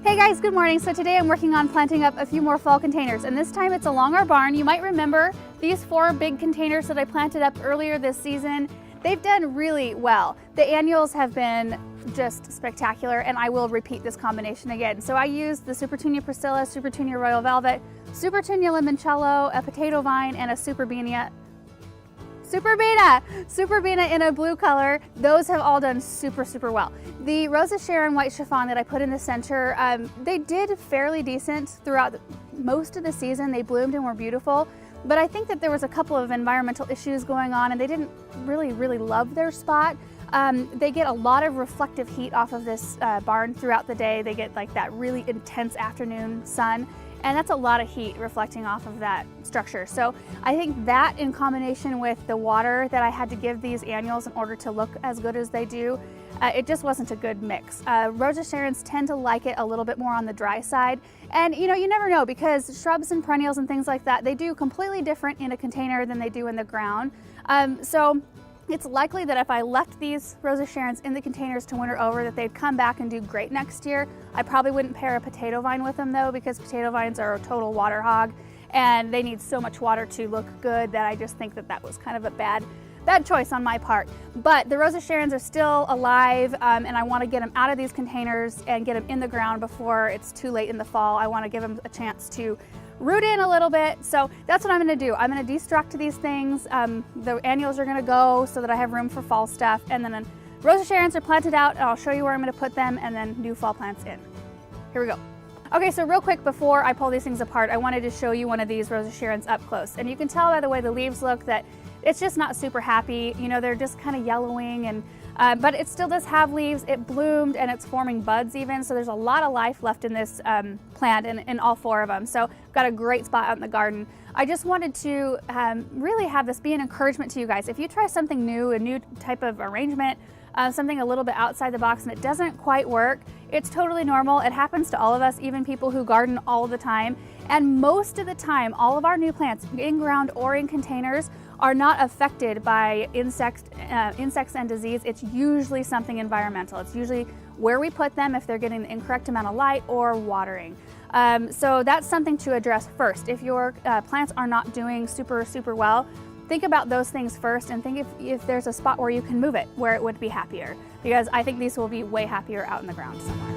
Hey guys, good morning. So today I'm working on planting up a few more fall containers, and this time it's along our barn. You might remember these 4 big containers that I planted up earlier this season. They've done really well. The annuals have been just spectacular, and I will repeat this combination again. So I used the Supertunia Priscilla, Supertunia Royal Velvet, Supertunia Limoncello, a potato vine, and a Superbina in a blue color. Those have all done super well. The Rosa Sharon white chiffon that I put in the center, they did fairly decent throughout most of the season. They bloomed and were beautiful, but I think that there was a couple of environmental issues going on and they didn't really love their spot. They get a lot of reflective heat off of this barn throughout the day. They get like that really intense afternoon sun, and that's a lot of heat reflecting off of that structure. So I think that in combination with the water that I had to give these annuals in order to look as good as they do, it just wasn't a good mix. Rosa Sharons tend to like it a little bit more on the dry side. And you know, you never know, because shrubs and perennials and things like that, they do completely different in a container than they do in the ground. So it's likely that if I left these Rosa Sharons in the containers to winter over, that they'd come back and do great next year. I probably wouldn't pair a potato vine with them though, because potato vines are a total water hog and they need so much water to look good that I just think that that was kind of a bad choice on my part. But the Rosa Sharons are still alive, and I want to get them out of these containers and get them in the ground before it's too late in the fall. I want to give them a chance to root in a little bit. So that's what I'm going to do. I'm going to destruct these things. The annuals are going to go so that I have room for fall stuff, and then Rosa Sharons are planted out, and I'll show you where I'm going to put them, and then new fall plants in. Here we go. Okay, so real quick before I pull these things apart, I wanted to show you one of these Rosa Sharons up close, and you can tell by the way the leaves look that it's just not super happy. You know, they're just kind of yellowing, and but it still does have leaves. It bloomed and it's forming buds even, so there's a lot of life left in this plant, in all 4 of them. So I've got a great spot out in the garden. I just wanted to really have this be an encouragement to you guys. If you try something new, a new type of arrangement, something a little bit outside the box and it doesn't quite work, it's totally normal. It happens to all of us, even people who garden all the time. And most of the time, all of our new plants, in ground or in containers, are not affected by insects and disease. It's usually something environmental. It's usually where we put them, if they're getting the incorrect amount of light or watering. So that's something to address first. If your plants are not doing super well, think about those things first, and think if there's a spot where you can move it, where it would be happier, because I think these will be way happier out in the ground somewhere.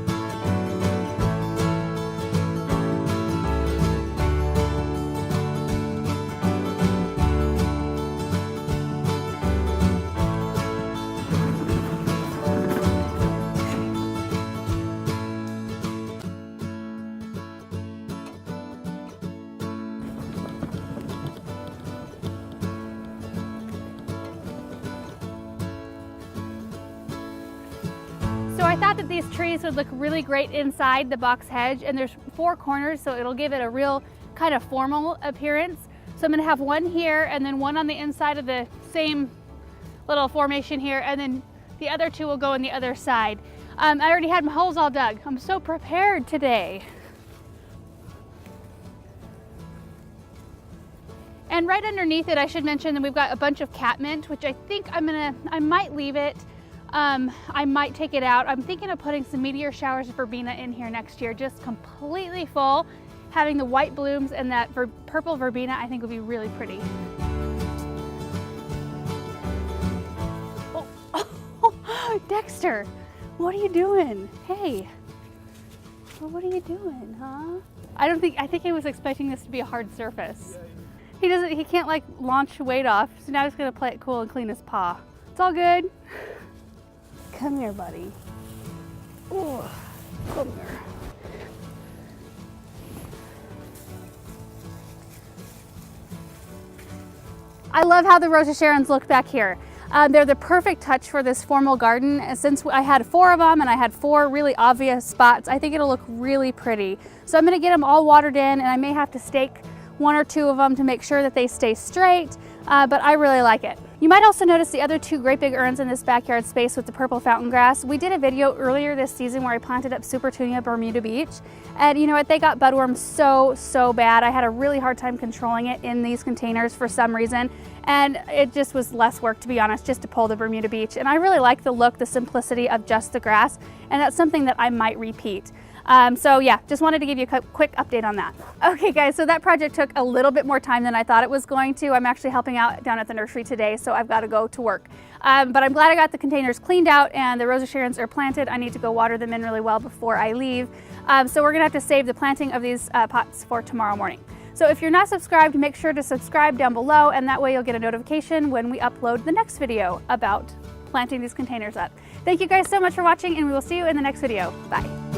So I thought that these trees would look really great inside the box hedge, and there's 4 corners, so it'll give it a real kind of formal appearance. So I'm going to have one here and then one on the inside of the same little formation here, and then the other 2 will go on the other side. I already had my holes all dug. I'm so prepared today. And right underneath it, I should mention that we've got a bunch of catmint, which I think I might leave it. I might take it out. I'm thinking of putting some meteor showers of verbena in here next year, just completely full. Having the white blooms and that purple verbena, I think would be really pretty. Oh, Dexter, what are you doing? Hey, well, what are you doing, huh? I think he was expecting this to be a hard surface. He can't like launch weight off, so now he's gonna play it cool and clean his paw. It's all good. Come here, buddy. Oh, come here. I love how the Rosa Sharons look back here. They're the perfect touch for this formal garden. Since I had 4 of them and I had 4 really obvious spots, I think it'll look really pretty. So I'm gonna get them all watered in, and I may have to stake 1 or 2 of them to make sure that they stay straight, but I really like it. You might also notice the other 2 great big urns in this backyard space with the purple fountain grass. We did a video earlier this season where I planted up Supertunia Bermuda Beach, and you know what, they got budworms so bad. I had a really hard time controlling it in these containers for some reason, and it just was less work, to be honest, just to pull the Bermuda Beach. And I really like the look, the simplicity of just the grass, and that's something that I might repeat. So yeah, just wanted to give you a quick update on that. Okay guys, so that project took a little bit more time than I thought it was going to. I'm actually helping out down at the nursery today, so I've got to go to work. But I'm glad I got the containers cleaned out and the Rosa Sharons are planted. I need to go water them in really well before I leave. So we're gonna have to save the planting of these pots for tomorrow morning. So if you're not subscribed, make sure to subscribe down below, and that way you'll get a notification when we upload the next video about planting these containers up. Thank you guys so much for watching, and we will see you in the next video. Bye.